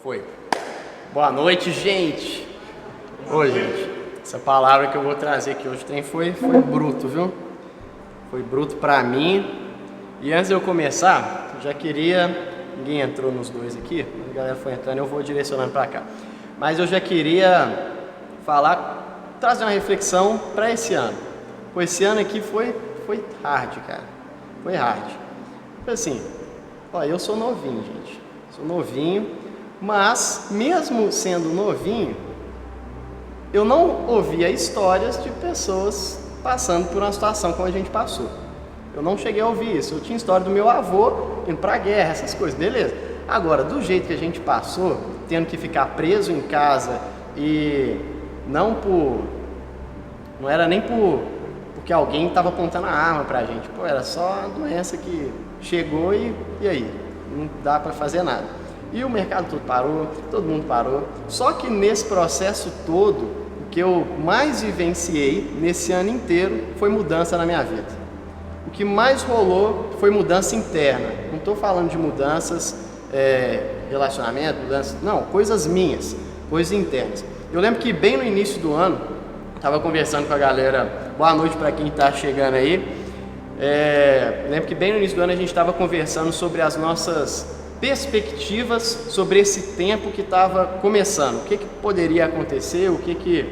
Foi. Boa noite, gente. Oi, gente. Essa palavra que eu vou trazer aqui hoje foi bruto, viu? Foi bruto pra mim. E antes de eu começar, eu já queria... Ninguém entrou nos dois aqui, a galera foi entrando, eu vou direcionando pra cá. Mas eu já queria trazer uma reflexão pra esse ano. Pô, esse ano aqui foi hard, cara. Foi hard. Foi assim, ó, eu sou novinho, gente. Sou novinho, mas mesmo sendo novinho, eu não ouvia histórias de pessoas passando por uma situação como a gente passou. Eu não cheguei a ouvir isso. Eu tinha história do meu avô indo pra guerra, essas coisas, beleza. Agora, do jeito que a gente passou, tendo que ficar preso em casa e não era nem porque alguém estava apontando a arma pra gente. Pô, era só a doença que chegou e aí? Não dá pra fazer nada. E o mercado todo parou, todo mundo parou. Só que nesse processo todo, o que eu mais vivenciei nesse ano inteiro foi mudança na minha vida. O que mais rolou foi mudança interna. Não estou falando de mudanças, relacionamento, mudanças... Não, coisas minhas, coisas internas. Eu lembro que bem no início do ano, estava conversando com a galera, boa noite para quem está chegando aí. Lembro que bem no início do ano a gente estava conversando sobre as nossas perspectivas sobre esse tempo que estava começando. O que poderia acontecer, o que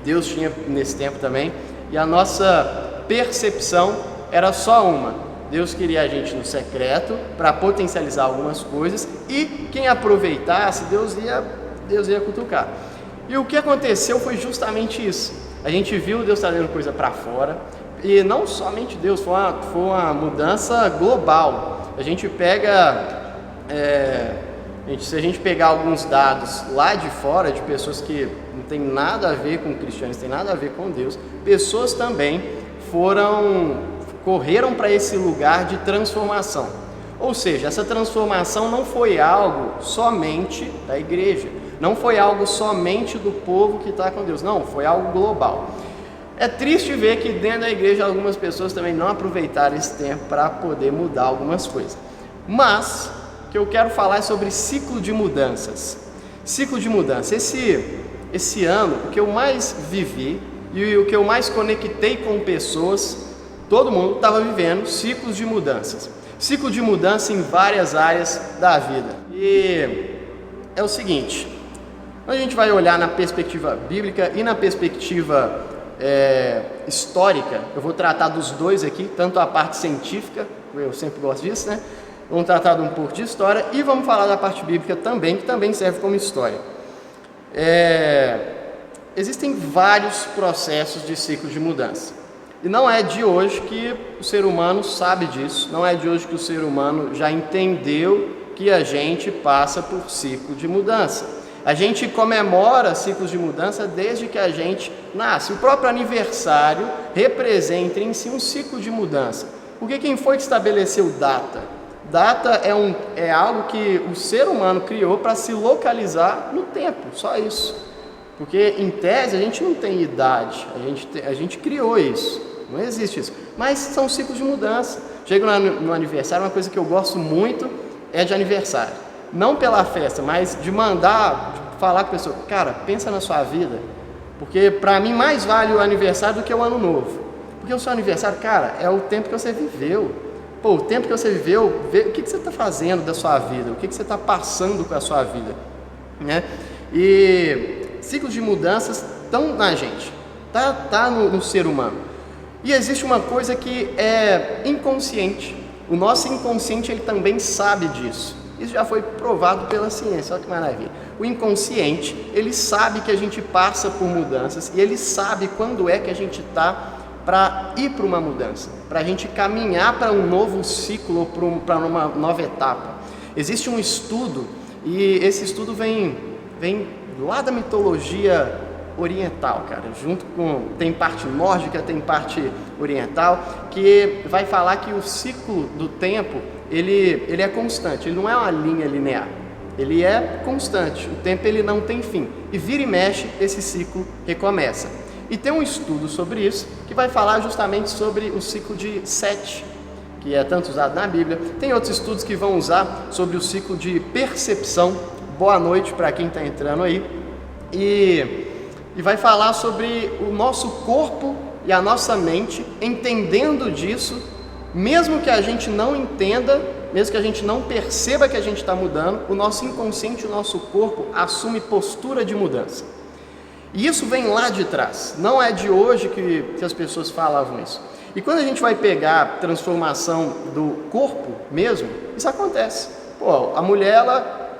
Deus tinha nesse tempo também. E a nossa percepção era só uma. Deus queria a gente no secreto para potencializar algumas coisas e quem aproveitasse, Deus ia cutucar. E o que aconteceu foi justamente isso. A gente viu Deus trazendo coisa para fora e não somente Deus, foi uma mudança global. A gente pega... se a gente pegar alguns dados lá de fora, de pessoas que não tem nada a ver com cristianos, tem nada a ver com Deus, pessoas também correram para esse lugar de transformação. Ou seja, essa transformação não foi algo somente da igreja, não foi algo somente do povo que está com Deus, não, foi algo global. É triste ver que dentro da igreja algumas pessoas também não aproveitaram esse tempo para poder mudar algumas coisas. Mas o que eu quero falar é sobre ciclo de mudanças. Ciclo de mudança. Esse ano, o que eu mais vivi e o que eu mais conectei com pessoas, todo mundo estava vivendo ciclos de mudanças. Ciclo de mudança em várias áreas da vida. E é o seguinte, a gente vai olhar na perspectiva bíblica e na perspectiva histórica. Eu vou tratar dos dois aqui, tanto a parte científica, eu sempre gosto disso, né? Vamos tratar de um pouco de história e vamos falar da parte bíblica também, que também serve como história. Existem vários processos de ciclo de mudança. E não é de hoje que o ser humano sabe disso, não é de hoje que o ser humano já entendeu que a gente passa por ciclo de mudança. A gente comemora ciclos de mudança desde que a gente nasce. O próprio aniversário representa em si um ciclo de mudança. Porque quem foi que estabeleceu data? Data é algo que o ser humano criou para se localizar no tempo, só isso. Porque em tese a gente não tem idade, a gente criou isso, não existe isso. Mas são ciclos de mudança. Chego no aniversário, uma coisa que eu gosto muito é de aniversário. Não pela festa, mas de falar com a pessoa, cara, pensa na sua vida. Porque para mim mais vale o aniversário do que o ano novo. Porque o seu aniversário, cara, é o tempo que você viveu. Pô, o tempo que você viveu, o que você está fazendo da sua vida, o que você está passando com a sua vida, né? E ciclos de mudanças estão na gente, tá no ser humano. E existe uma coisa que é inconsciente. O nosso inconsciente ele também sabe disso. Isso já foi provado pela ciência, olha que maravilha. O inconsciente, ele sabe que a gente passa por mudanças e ele sabe quando é que a gente está para ir para uma mudança, para a gente caminhar para um novo ciclo, para uma nova etapa. Existe um estudo, e esse estudo vem lá da mitologia oriental, cara, tem parte nórdica, tem parte oriental, que vai falar que o ciclo do tempo, ele é constante, ele não é uma linha linear, ele é constante, o tempo ele não tem fim, e vira e mexe, esse ciclo recomeça. E tem um estudo sobre isso, que vai falar justamente sobre o ciclo de Sete, que é tanto usado na Bíblia. Tem outros estudos que vão usar sobre o ciclo de percepção boa noite para quem está entrando aí. E vai falar sobre o nosso corpo e a nossa mente, entendendo disso, mesmo que a gente não entenda, mesmo que a gente não perceba que a gente está mudando, o nosso inconsciente, o nosso corpo assume postura de mudança. E isso vem lá de trás, não é de hoje que as pessoas falavam isso. E quando a gente vai pegar a transformação do corpo mesmo, isso acontece. Pô, a mulher,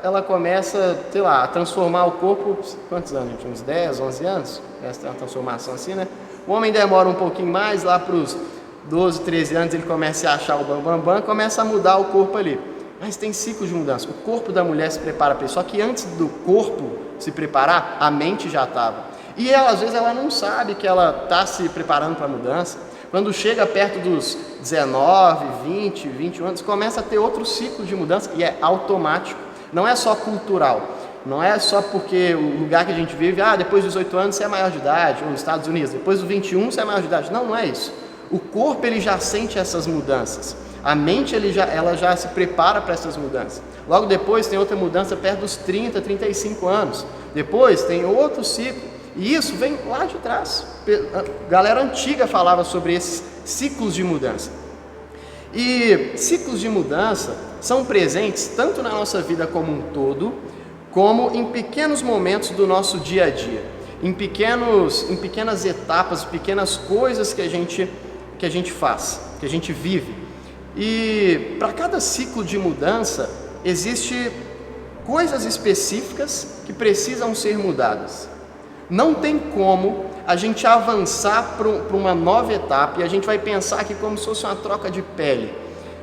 ela começa, sei lá, a transformar o corpo, quantos anos, gente? Uns 10, 11 anos? Essa é uma transformação assim, né? O homem demora um pouquinho mais, lá para os 12, 13 anos ele começa a achar o bambambam, começa a mudar o corpo ali. Mas tem ciclo de mudança. O corpo da mulher se prepara para isso. Só que antes do corpo se preparar, a mente já estava. E ela, às vezes ela não sabe que ela está se preparando para a mudança. Quando chega perto dos 19, 20, 21 anos, começa a ter outro ciclo de mudança e é automático. Não é só cultural. Não é só porque o lugar que a gente vive, depois dos 18 anos você é maior de idade, ou nos Estados Unidos, depois dos 21 você é maior de idade. Não, não é isso. O corpo ele já sente essas mudanças. A mente ela já se prepara para essas mudanças. Logo depois tem outra mudança perto dos 30, 35 anos. Depois tem outro ciclo. E isso vem lá de trás. A galera antiga falava sobre esses ciclos de mudança. E ciclos de mudança são presentes tanto na nossa vida como um todo, como em pequenos momentos do nosso dia a dia. Em pequenas etapas, pequenas coisas que a gente faz, que a gente vive. E para cada ciclo de mudança, existe coisas específicas que precisam ser mudadas. Não tem como a gente avançar para uma nova etapa e a gente vai pensar aqui como se fosse uma troca de pele.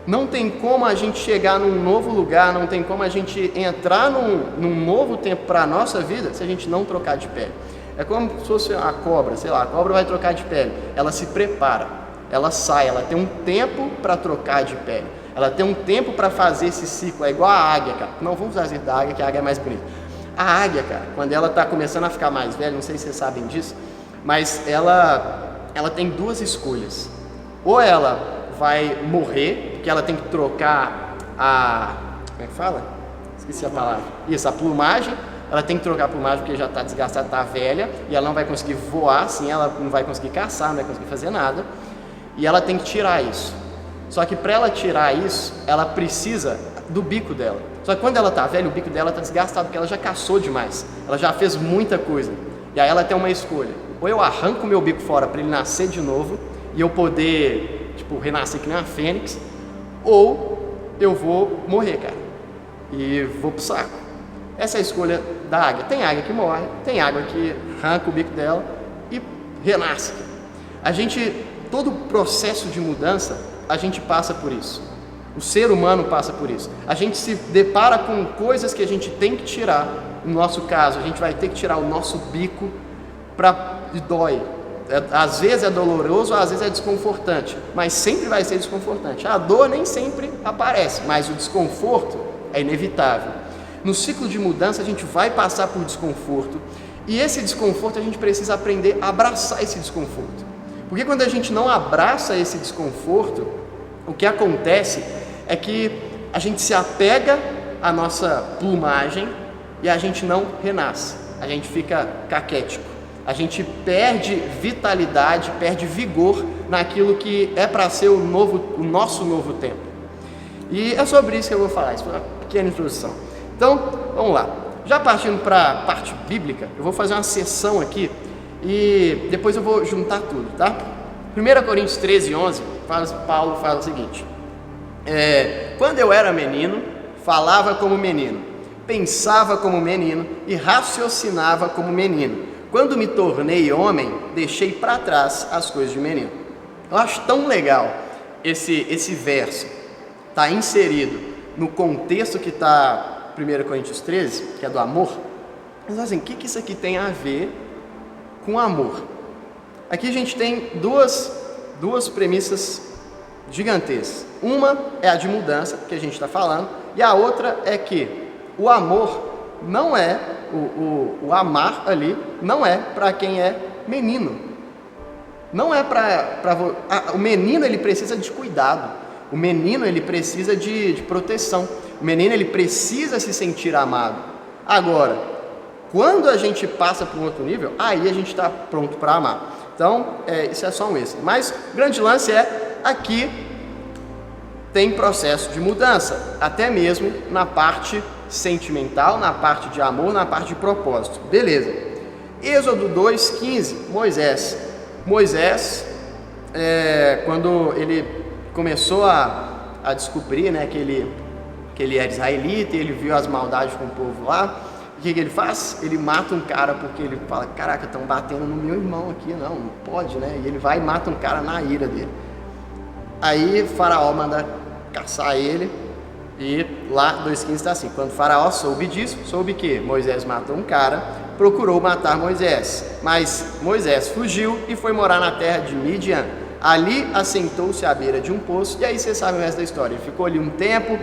Não tem como a gente chegar num novo lugar, não tem como a gente entrar num novo tempo para a nossa vida se a gente não trocar de pele. É como se fosse a cobra, sei lá, a cobra vai trocar de pele, ela se prepara, ela sai, ela tem um tempo para trocar de pele, ela tem um tempo para fazer esse ciclo, é igual a águia, cara. Não, vamos usar da águia, que a águia é mais bonita. A águia, cara, quando ela está começando a ficar mais velha, não sei se vocês sabem disso, mas ela tem duas escolhas. Ou ela vai morrer, porque ela tem que trocar como é que fala? Esqueci a palavra. Isso, a plumagem. Ela tem que trocar a plumagem porque já está desgastada, está velha, e ela não vai conseguir voar assim, ela não vai conseguir caçar, não vai conseguir fazer nada. E ela tem que tirar isso. Só que para ela tirar isso, ela precisa do bico dela. Só que quando ela está velha, o bico dela está desgastado, porque ela já caçou demais. Ela já fez muita coisa. E aí ela tem uma escolha. Ou eu arranco o meu bico fora para ele nascer de novo, e eu poder, renascer que nem uma fênix, ou eu vou morrer, cara. E vou pro saco. Essa é a escolha da águia. Tem águia que morre, tem águia que arranca o bico dela e renasce. Todo o processo de mudança, a gente passa por isso. O ser humano passa por isso. A gente se depara com coisas que a gente tem que tirar. No nosso caso, a gente vai ter que tirar o nosso bico e dói. Às vezes é doloroso, às vezes é desconfortante, mas sempre vai ser desconfortante. A dor nem sempre aparece, mas o desconforto é inevitável. No ciclo de mudança a gente vai passar por desconforto, e esse desconforto a gente precisa aprender a abraçar esse desconforto. Porque quando a gente não abraça esse desconforto, o que acontece é que a gente se apega à nossa plumagem e a gente não renasce, a gente fica caquético. A gente perde vitalidade, perde vigor naquilo que é para ser o nosso novo tempo. E é sobre isso que eu vou falar, isso foi uma pequena introdução. Então, vamos lá. Já partindo para a parte bíblica, eu vou fazer uma sessão aqui e depois eu vou juntar tudo, tá? 1 Coríntios 13, 11, Paulo fala o seguinte: quando eu era menino, falava como menino, pensava como menino e raciocinava como menino. Quando me tornei homem, deixei para trás as coisas de menino. Eu acho tão legal esse verso está inserido no contexto que está 1 Coríntios 13, que é do amor. Mas assim, o que isso aqui tem a ver com amor? Aqui a gente tem duas premissas gigantescas. Uma é a de mudança, que a gente está falando, e a outra é que o amor não é, o amar ali, não é para quem é menino. Não é o menino, ele precisa de cuidado. O menino, ele precisa de proteção. O menino, ele precisa se sentir amado. Agora, quando a gente passa para um outro nível, aí a gente está pronto para amar. Então, isso é só um extra. Mas o grande lance é, aqui tem processo de mudança, até mesmo na parte sentimental, na parte de amor, na parte de propósito. Beleza. Êxodo 2:15, Moisés, quando ele começou a descobrir, né, que ele era israelita, e ele viu as maldades com o povo lá, o que ele faz? Ele mata um cara, porque ele fala, caraca, estão batendo no meu irmão aqui, não pode, né? E ele vai e mata um cara na ira dele. Aí Faraó manda caçar ele, e lá 2:15 está assim, quando Faraó soube disso, soube que Moisés matou um cara, procurou matar Moisés, mas Moisés fugiu e foi morar na terra de Midian. Ali assentou-se à beira de um poço, e aí você sabe o resto da história. Ele ficou ali um tempo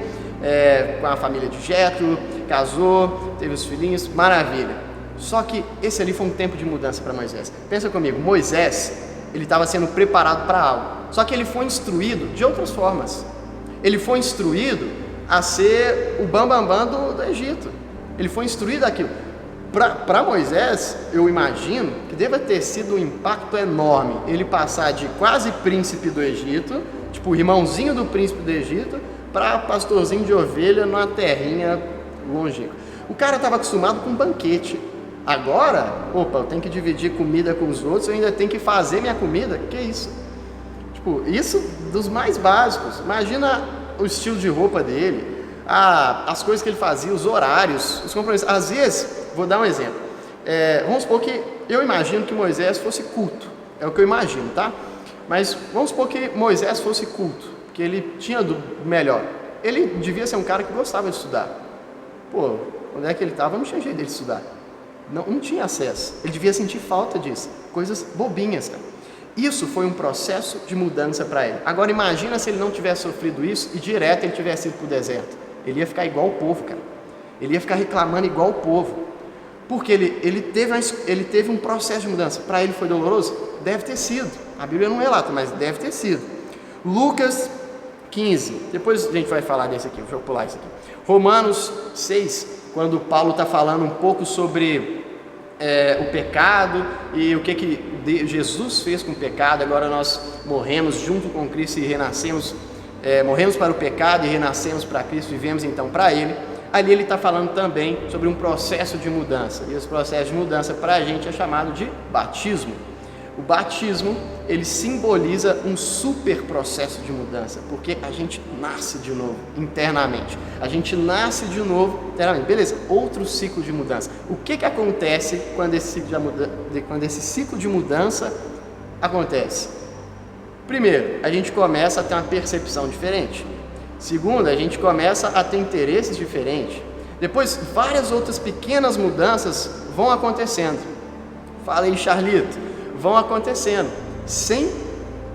com a família de Jetro, casou, teve os filhinhos, maravilha. Só que esse ali foi um tempo de mudança para Moisés. Pensa comigo, Moisés, ele estava sendo preparado para algo, só que ele foi instruído de outras formas. Ele foi instruído a ser o bambambam do Egito. Ele foi instruído aquilo. Para Moisés, eu imagino que deva ter sido um impacto enorme ele passar de quase príncipe do Egito, tipo o irmãozinho do príncipe do Egito, para pastorzinho de ovelha numa terrinha longínqua. O cara estava acostumado com banquete. Agora, eu tenho que dividir comida com os outros, eu ainda tenho que fazer minha comida. Que isso? Tipo, isso dos mais básicos. Imagina o estilo de roupa dele, as coisas que ele fazia, os horários, os compromissos. Às vezes, vou dar um exemplo. Vamos supor que eu imagino que Moisés fosse culto. É o que eu imagino, tá? Mas vamos supor que Moisés fosse culto, que ele tinha do melhor. Ele devia ser um cara que gostava de estudar. Onde é que ele estava? Não tinha jeito dele estudar. Não tinha acesso. Ele devia sentir falta disso. Coisas bobinhas, cara. Isso foi um processo de mudança para ele. Agora imagina se ele não tivesse sofrido isso e direto ele tivesse ido para o deserto. Ele ia ficar igual o povo, cara. Ele ia ficar reclamando igual o povo. Porque ele teve um processo de mudança. Para ele foi doloroso? Deve ter sido. A Bíblia não relata, mas deve ter sido. Lucas 15. Depois a gente vai falar desse aqui. Deixa eu pular isso aqui. Romanos 6. Quando Paulo está falando um pouco sobre o pecado e o que Jesus fez com o pecado. Agora nós morremos junto com Cristo e renascemos, morremos para o pecado e renascemos para Cristo, vivemos então para Ele. Ali ele está falando também sobre um processo de mudança, e esse processo de mudança para a gente é chamado de batismo. O batismo, ele simboliza um super processo de mudança, porque a gente nasce de novo internamente, a gente nasce de novo internamente, beleza, outro ciclo de mudança. O que acontece quando esse ciclo de mudança acontece? Primeiro, a gente começa a ter uma percepção diferente. Segundo, a gente começa a ter interesses diferentes. Depois, várias outras pequenas mudanças vão acontecendo. Fala aí, Charlito. Vão acontecendo, sem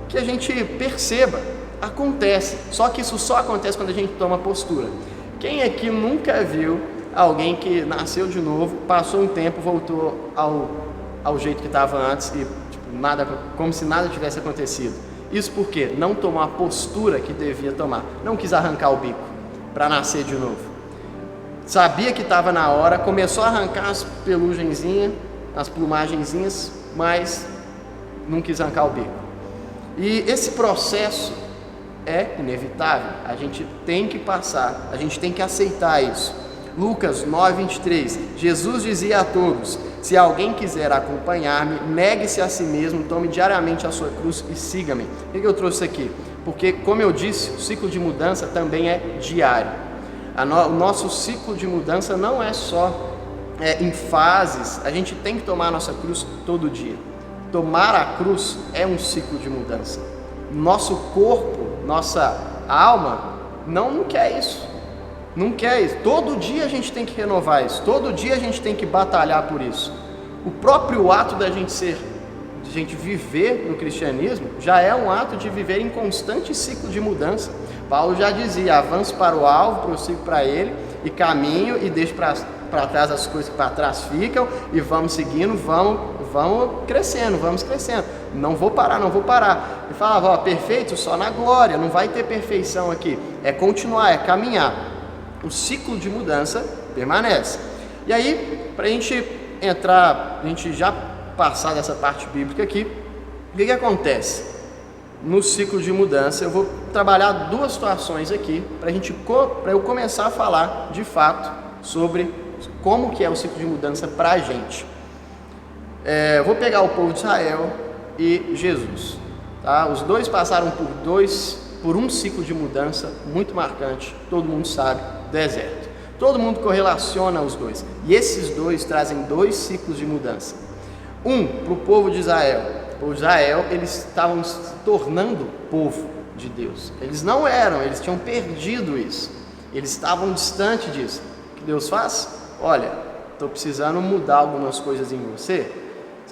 que a gente perceba, acontece, só que isso só acontece quando a gente toma postura. Quem aqui nunca viu alguém que nasceu de novo, passou um tempo, voltou ao jeito que estava antes e como se nada tivesse acontecido? Isso porque não tomou a postura que devia tomar, não quis arrancar o bico para nascer de novo. Sabia que estava na hora, começou a arrancar as pelugenzinhas, as plumagenzinhas, mas não quis arrancar o bico. E esse processo é inevitável, a gente tem que passar, a gente tem que aceitar isso. Lucas 9:23, Jesus dizia a todos: se alguém quiser acompanhar-me, negue-se a si mesmo, tome diariamente a sua cruz e siga-me. Por que eu trouxe isso aqui? Porque, como eu disse, o ciclo de mudança também é diário. O nosso ciclo de mudança não é só em fases, a gente tem que tomar a nossa cruz todo dia. Tomar a cruz é um ciclo de mudança. Nosso corpo, nossa alma não quer isso. Não quer isso. Todo dia a gente tem que renovar isso. Todo dia a gente tem que batalhar por isso. O próprio ato da gente viver no cristianismo já é um ato de viver em constante ciclo de mudança. Paulo já dizia: avanço para o alvo, prossigo para ele, e caminho e deixo para trás as coisas que para trás ficam, e vamos seguindo, vamos crescendo. Não vou parar. Ele falava: perfeito só na glória, não vai ter perfeição aqui. É continuar, é caminhar. O ciclo de mudança permanece. E aí, para a gente entrar, a gente já passar dessa parte bíblica aqui, o que acontece? No ciclo de mudança, eu vou trabalhar duas situações aqui para eu começar a falar de fato sobre como que é o ciclo de mudança para a gente. Vou pegar o povo de Israel e Jesus, tá? Os dois passaram por um ciclo de mudança muito marcante, todo mundo sabe, deserto. Todo mundo correlaciona os dois, e esses dois trazem dois ciclos de mudança. Um, para o povo de Israel. O povo de Israel, eles estavam se tornando povo de Deus. Eles não eram, eles tinham perdido isso. Eles estavam distante disso. O que Deus faz? Olha, estou precisando mudar algumas coisas em você.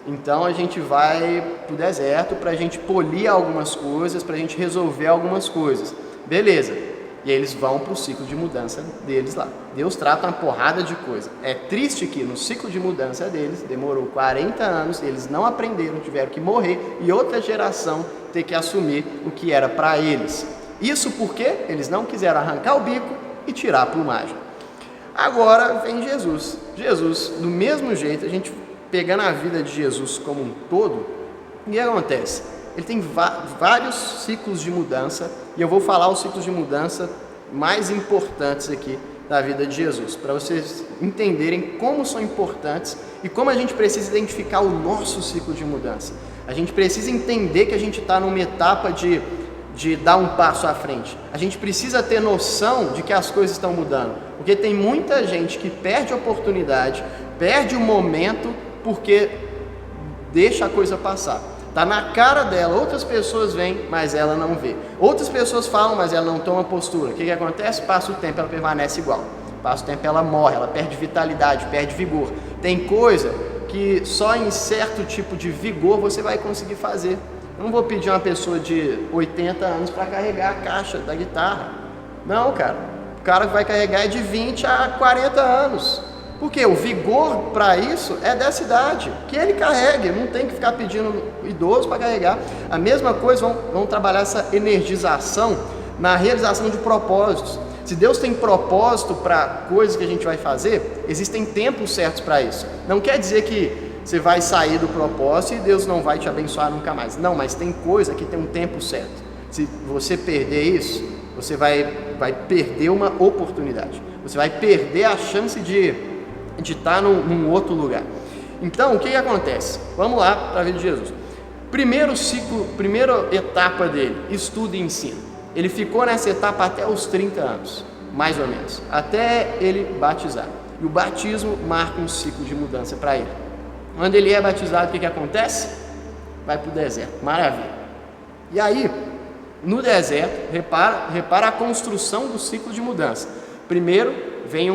Então a gente vai para o deserto para a gente polir algumas coisas, para a gente resolver algumas coisas. Beleza. E aí eles vão para o ciclo de mudança deles lá. Deus trata uma porrada de coisa. É triste que no ciclo de mudança deles, demorou 40 anos, eles não aprenderam, tiveram que morrer e outra geração ter que assumir o que era para eles. Isso porque eles não quiseram arrancar o bico e tirar a plumagem. Agora vem Jesus. Jesus, do mesmo jeito, a gente pegando a vida de Jesus como um todo, o que acontece? Ele tem vários ciclos de mudança, e eu vou falar os ciclos de mudança mais importantes aqui da vida de Jesus, para vocês entenderem como são importantes e como a gente precisa identificar o nosso ciclo de mudança. A gente precisa entender que a gente está numa etapa de dar um passo à frente. A gente precisa ter noção de que as coisas estão mudando, porque tem muita gente que perde a oportunidade, perde o momento, porque deixa a coisa passar. Está na cara dela, outras pessoas vêm, mas ela não vê. Outras pessoas falam, mas ela não toma postura. O que acontece? Passa o tempo, ela permanece igual. Passa o tempo, ela morre, ela perde vitalidade, perde vigor. Tem coisa que só em certo tipo de vigor você vai conseguir fazer. Eu não vou pedir uma pessoa de 80 anos para carregar a caixa da guitarra. Não, cara. O cara que vai carregar é de 20 a 40 anos. Porque o vigor para isso é dessa idade, que ele carregue, não tem que ficar pedindo idoso para carregar. A mesma coisa, vão trabalhar essa energização na realização de propósitos. Se Deus tem propósito para coisas que a gente vai fazer, existem tempos certos para isso. Não quer dizer que você vai sair do propósito e Deus não vai te abençoar nunca mais. Não, mas tem coisa que tem um tempo certo. Se você perder isso, você vai perder uma oportunidade. Você vai perder a chance de estar num outro lugar. Então, o que acontece? Vamos lá para a vida de Jesus. Primeiro ciclo, primeira etapa dele, estudo e ensino. Ele ficou nessa etapa até os 30 anos, mais ou menos, até ele batizar. E o batismo marca um ciclo de mudança para ele. Quando ele é batizado, o que acontece? Vai para o deserto, maravilha. E aí, no deserto, repara a construção do ciclo de mudança. Primeiro, vem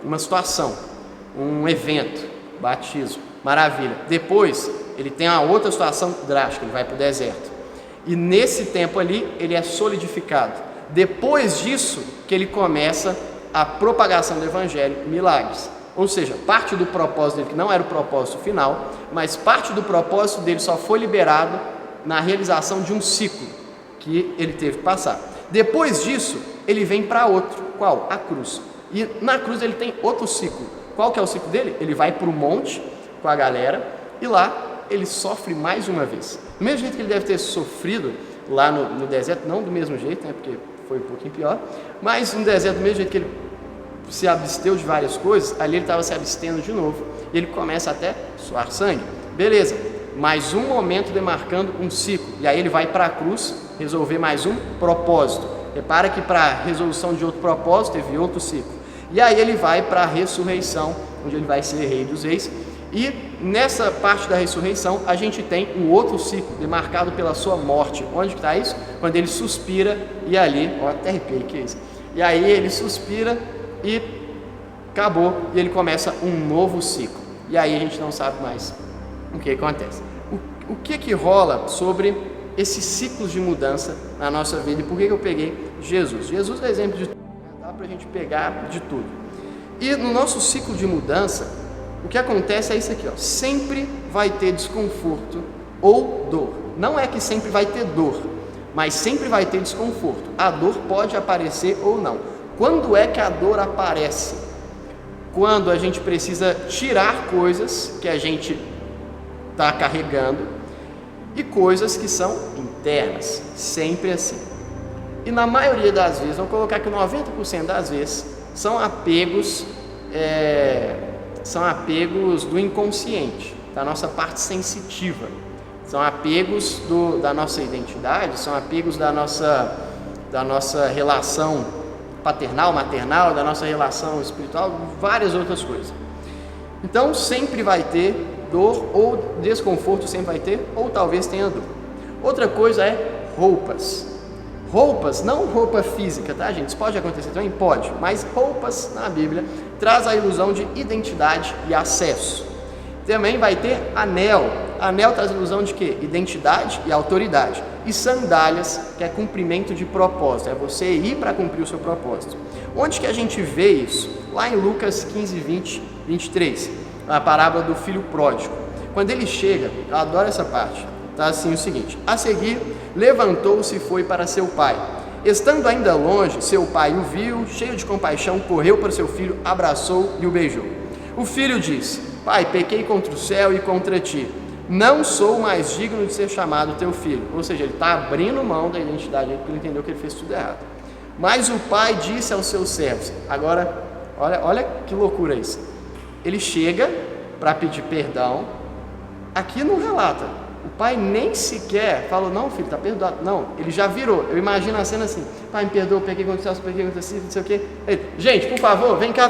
uma situação, um evento, batismo, maravilha. Depois, ele tem uma outra situação drástica, ele vai para o deserto. E nesse tempo ali, ele é solidificado. Depois disso, que ele começa a propagação do evangelho, milagres. Ou seja, parte do propósito dele, que não era o propósito final, mas parte do propósito dele só foi liberado na realização de um ciclo que ele teve que passar. Depois disso, ele vem para outro. Qual? A cruz. E na cruz ele tem outro ciclo. Qual que é o ciclo dele? Ele vai para o monte com a galera e lá ele sofre mais uma vez. Do mesmo jeito que ele deve ter sofrido lá no deserto, não do mesmo jeito, né, porque foi um pouquinho pior, mas no deserto, do mesmo jeito que ele se absteu de várias coisas, ali ele estava se abstendo de novo. E ele começa até a suar sangue. Beleza, mais um momento demarcando um ciclo. E aí ele vai para a cruz resolver mais um propósito. Repara que para a resolução de outro propósito teve outro ciclo. E aí ele vai para a ressurreição, onde ele vai ser rei dos reis. E nessa parte da ressurreição a gente tem um outro ciclo demarcado pela sua morte. Onde está isso? Quando ele suspira e ali, ó, até arrepiei, que é isso? E aí ele suspira e acabou, e ele começa um novo ciclo. E aí a gente não sabe mais o que acontece. O que rola sobre esses ciclos de mudança na nossa vida e por que eu peguei Jesus? Jesus é exemplo de tudo, dá para a gente pegar de tudo. E no nosso ciclo de mudança, o que acontece é isso aqui, ó, sempre vai ter desconforto ou dor. Não é que sempre vai ter dor, mas sempre vai ter desconforto. A dor pode aparecer ou não. Quando é que a dor aparece? quando a gente precisa tirar coisas que a gente está carregando e coisas que são internas, sempre assim. E na maioria das vezes, vamos colocar que 90% das vezes, são apegos do inconsciente, da nossa parte sensitiva, são apegos da nossa identidade, são apegos da nossa relação paternal, maternal, da nossa relação espiritual, várias outras coisas. Então sempre vai ter dor, ou desconforto sempre vai ter, ou talvez tenha dor. Outra coisa é roupas. Roupas, não roupa física, tá, gente? Isso pode acontecer também? Pode, mas roupas na Bíblia traz a ilusão de identidade e acesso. Também vai ter anel. Anel traz a ilusão de quê? Identidade e autoridade. E sandálias, que é cumprimento de propósito, é você ir para cumprir o seu propósito. Onde que a gente vê isso? Lá em Lucas 15, 20, 23, a parábola do filho pródigo. Quando ele chega, eu adoro essa parte, tá assim o seguinte: a seguir, levantou-se e foi para seu pai. Estando ainda longe, seu pai o viu, cheio de compaixão, correu para seu filho, abraçou e o beijou. O filho disse: pai, pequei contra o céu e contra ti. Não sou mais digno de ser chamado teu filho. Ou seja, ele está abrindo mão da identidade dele, porque ele entendeu que ele fez tudo errado. Mas o pai disse aos seus servos, agora, olha que loucura isso. Ele chega para pedir perdão, aqui não relata. O pai nem sequer falou, não filho, está perdoado. Não, ele já virou. Eu imagino a cena assim, pai, me perdoa, peguei contra o céu, peguei contra si, não sei o quê. Ele, gente, por favor, vem cá.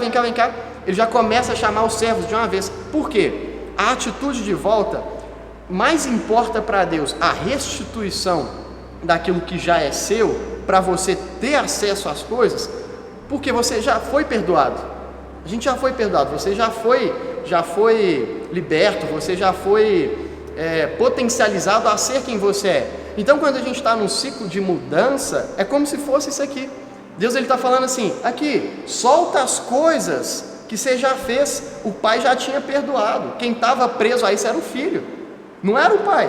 Ele já começa a chamar os servos de uma vez. Por quê? A atitude de volta mais importa para Deus a restituição daquilo que já é seu, para você ter acesso às coisas, porque você já foi perdoado. A gente já foi perdoado, você já foi liberto, você já foi potencializado a ser quem você é. Então quando a gente está num ciclo de mudança, é como se fosse isso aqui. Deus está falando assim, aqui, solta as coisas que você já fez, o pai já tinha perdoado. Quem estava preso a isso era o filho, não era o pai.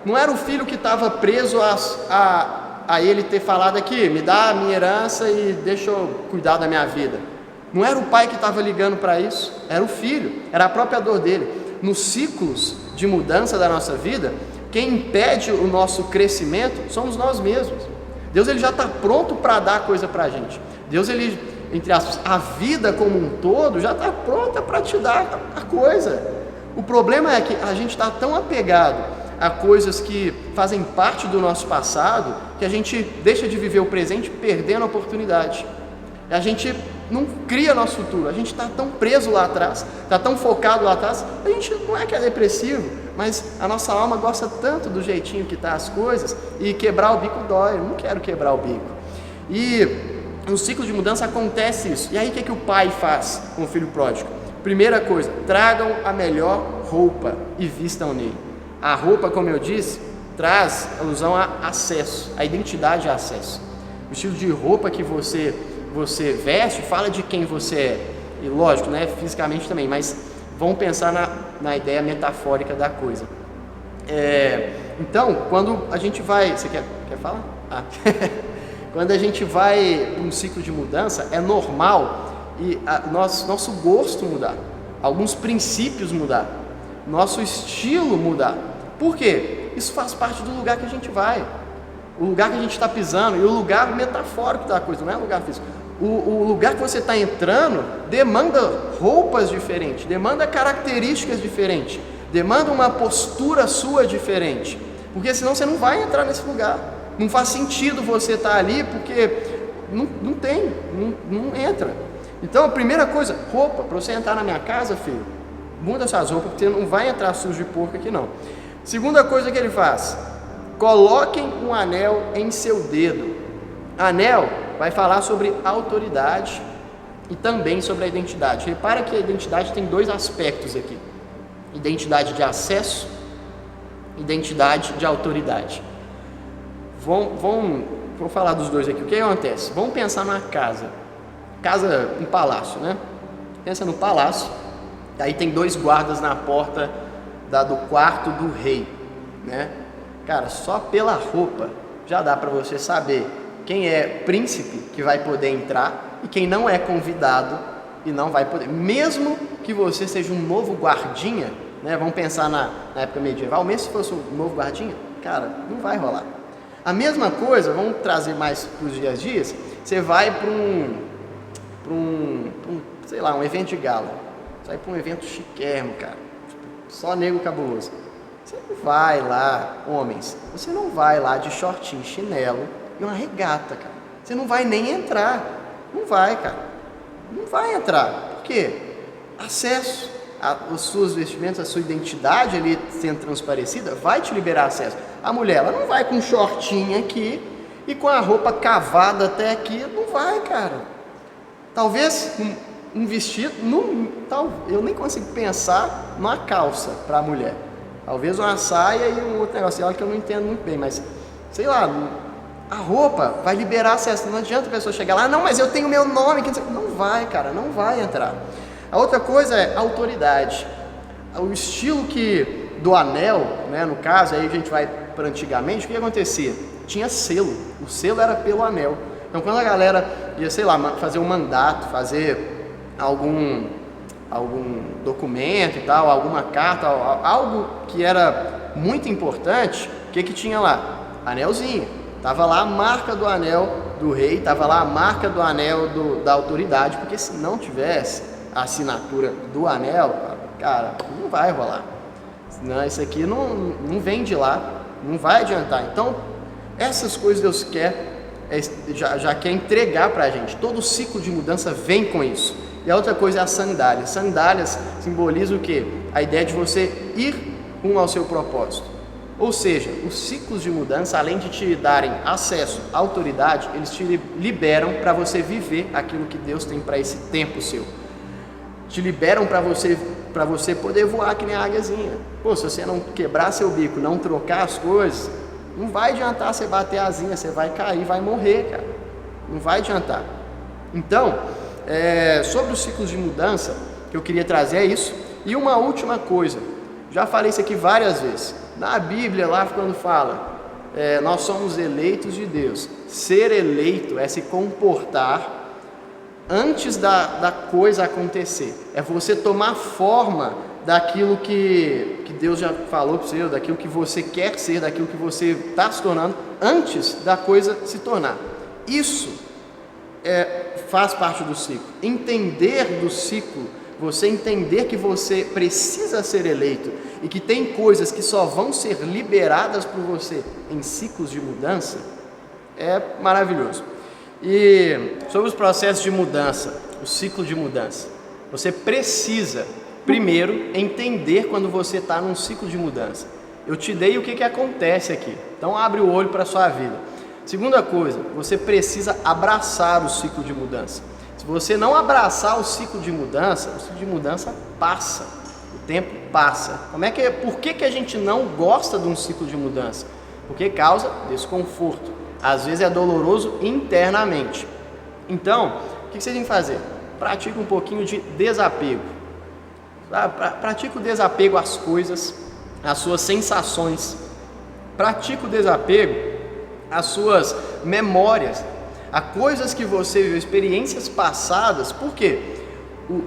Não era o filho que estava preso a ele ter falado aqui, me dá a minha herança e deixa eu cuidar da minha vida. Não era o pai que estava ligando para isso, era o filho, era a própria dor dele. Nos ciclos de mudança da nossa vida, quem impede o nosso crescimento somos nós mesmos. Deus ele já está pronto para dar coisa para a gente. Deus, ele, entre aspas, a vida como um todo já está pronta para te dar a coisa. O problema é que a gente está tão apegado a coisas que fazem parte do nosso passado, que a gente deixa de viver o presente perdendo a oportunidade. A gente não cria nosso futuro, a gente está tão preso lá atrás, está tão focado lá atrás, a gente não é que é depressivo, mas a nossa alma gosta tanto do jeitinho que está as coisas, e quebrar o bico dói, eu não quero quebrar o bico. E no ciclo de mudança acontece isso. E aí o que o pai faz com o filho pródigo? Primeira coisa, tragam a melhor roupa e vistam nele. A roupa, como eu disse, traz alusão a acesso, a identidade a acesso. O estilo de roupa que você veste fala de quem você é. E lógico, né, fisicamente também, mas vamos pensar na ideia metafórica da coisa. Então, quando a gente vai... Você quer falar? Quando a gente vai para um ciclo de mudança, é normal e nosso gosto mudar, alguns princípios mudar, nosso estilo mudar. Por quê? Isso faz parte do lugar que a gente vai, o lugar que a gente está pisando, e o lugar metafórico da coisa, não é lugar físico. O lugar que você está entrando demanda roupas diferentes, demanda características diferentes, demanda uma postura sua diferente, porque senão você não vai entrar nesse lugar. Não faz sentido você estar ali, porque não entra. Então a primeira coisa, roupa. Para você entrar na minha casa, filho, muda suas roupas, porque você não vai entrar sujo de porco aqui não. Segunda coisa que ele faz, coloquem um anel em seu dedo. Anel vai falar sobre autoridade e também sobre a identidade. Repara que a identidade tem dois aspectos aqui: identidade de acesso, identidade de autoridade. Vou falar dos dois aqui. O que acontece? Vamos pensar numa casa, um palácio, né? Pensa no palácio, aí tem dois guardas na porta do quarto do rei, né? Cara, só pela roupa já dá para você saber quem é príncipe que vai poder entrar e quem não é convidado e não vai poder. Mesmo que você seja um novo guardinha, né? Vamos pensar na época medieval, mesmo se fosse um novo guardinha, cara, não vai rolar. A mesma coisa, vamos trazer mais para os dias a dias, você vai para sei lá, um evento de gala. Você vai para um evento chiquérrimo, cara. Só nego cabuloso. Você não vai lá, homens, você não vai lá de shortinho, chinelo e uma regata, cara. Você não vai nem entrar. Não vai, cara. Não vai entrar. Por quê? Acesso às suas vestimentas, a sua identidade ali sendo transparecida, vai te liberar acesso. A mulher, ela não vai com um shortinho aqui e com a roupa cavada até aqui. Não vai, cara. Talvez um vestido, eu nem consigo pensar numa calça para a mulher. Talvez uma saia e um outro negócio dela que eu não entendo muito bem, mas sei lá, a roupa vai liberar acesso. Não adianta a pessoa chegar lá, não, mas eu tenho meu nome. Não vai, cara, não vai entrar. A outra coisa é autoridade. O estilo do anel, né, no caso, aí a gente vai para antigamente, o que acontecia? Tinha selo, o selo era pelo anel. Então quando a galera ia, sei lá, fazer um mandato, fazer algum documento e tal, alguma carta, algo que era muito importante, o que tinha lá? Anelzinho. Tava lá a marca do anel do rei, tava lá a marca do anel da autoridade, porque se não tivesse a assinatura do anel, cara, não vai rolar. Senão isso aqui não vem de lá, não vai adiantar. Então, essas coisas Deus já quer entregar pra gente. Todo ciclo de mudança vem com isso. E a outra coisa é a sandália. Sandálias simbolizam o quê? A ideia de você ir rumo ao seu propósito. Ou seja, os ciclos de mudança, além de te darem acesso à autoridade, eles te liberam para você viver aquilo que Deus tem para esse tempo seu. Te liberam para você poder voar que nem a águiazinha. Pô, se você não quebrar seu bico, não trocar as coisas, não vai adiantar você bater a asinha, você vai cair, vai morrer, cara. Não vai adiantar. Então, sobre os ciclos de mudança, que eu queria trazer é isso. E uma última coisa, já falei isso aqui várias vezes. Na Bíblia, lá quando fala, nós somos eleitos de Deus. Ser eleito é se comportar antes da coisa acontecer. É você tomar forma daquilo que Deus já falou para você, daquilo que você quer ser, daquilo que você está se tornando, antes da coisa se tornar. Isso faz parte do ciclo. Entender do ciclo, você entender que você precisa ser eleito e que tem coisas que só vão ser liberadas por você em ciclos de mudança, é maravilhoso. E sobre os processos de mudança, o ciclo de mudança, você precisa primeiro entender quando você está num ciclo de mudança. Eu te dei o que acontece aqui, então abre o olho para a sua vida. Segunda coisa, você precisa abraçar o ciclo de mudança. Se você não abraçar o ciclo de mudança passa, o tempo passa. Por que a gente não gosta de um ciclo de mudança? Porque causa desconforto. Às vezes é doloroso internamente. Então, o que você tem que fazer? Pratique um pouquinho de desapego. Pratique o desapego às coisas, às suas sensações. Pratique o desapego às suas memórias, a coisas que você viveu, experiências passadas. Por quê?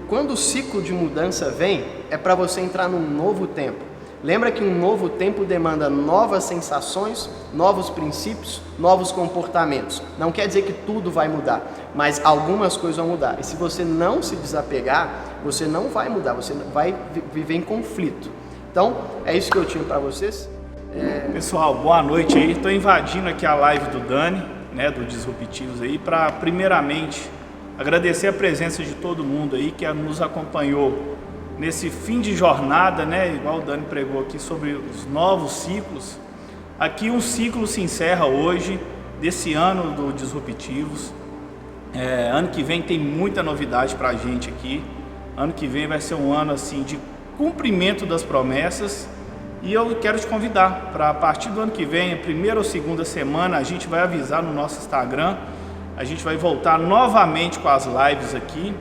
Quando o ciclo de mudança vem, é para você entrar num novo tempo. Lembra que um novo tempo demanda novas sensações, novos princípios, novos comportamentos. Não quer dizer que tudo vai mudar, mas algumas coisas vão mudar. E se você não se desapegar, você não vai mudar, você vai viver em conflito. Então, é isso que eu tinha para vocês. Pessoal, boa noite aí. Estou invadindo aqui a live do Dani, né, do Disruptivos aí, para primeiramente agradecer a presença de todo mundo aí que nos acompanhou nesse fim de jornada, né, igual o Dani pregou aqui sobre os novos ciclos. Aqui um ciclo se encerra hoje, desse ano do Disruptivos. Ano que vem tem muita novidade para a gente aqui. Ano que vem vai ser um ano assim de cumprimento das promessas. E eu quero te convidar para, a partir do ano que vem, a primeira ou segunda semana, a gente vai avisar no nosso Instagram. A gente vai voltar novamente com as lives aqui,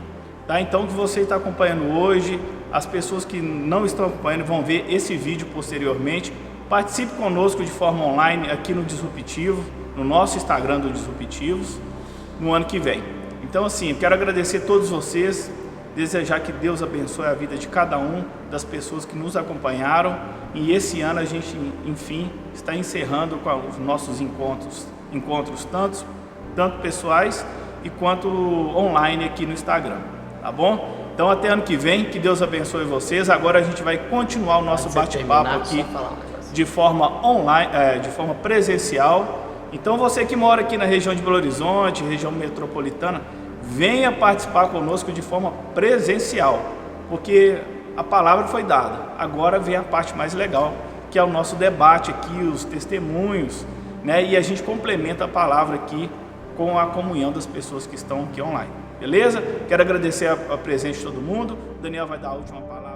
tá? Então, que você está acompanhando hoje, as pessoas que não estão acompanhando vão ver esse vídeo posteriormente. Participe conosco de forma online aqui no Disruptivo, no nosso Instagram do Disruptivos, no ano que vem. Então, assim, eu quero agradecer a todos vocês. desejar que Deus abençoe a vida de cada um das pessoas que nos acompanharam. E esse ano a gente, enfim, está encerrando com os nossos encontros tanto pessoais e quanto online aqui no Instagram, tá bom? Então até ano que vem, que Deus abençoe vocês. Agora a gente vai continuar o nosso bate-papo aqui de forma online, de forma presencial. Então você que mora aqui na região de Belo Horizonte, região metropolitana, venha participar conosco de forma presencial, porque a palavra foi dada. Agora vem a parte mais legal, que é o nosso debate aqui, os testemunhos, né? E a gente complementa a palavra aqui com a comunhão das pessoas que estão aqui online. Beleza? Quero agradecer a presença de todo mundo. O Daniel vai dar a última palavra.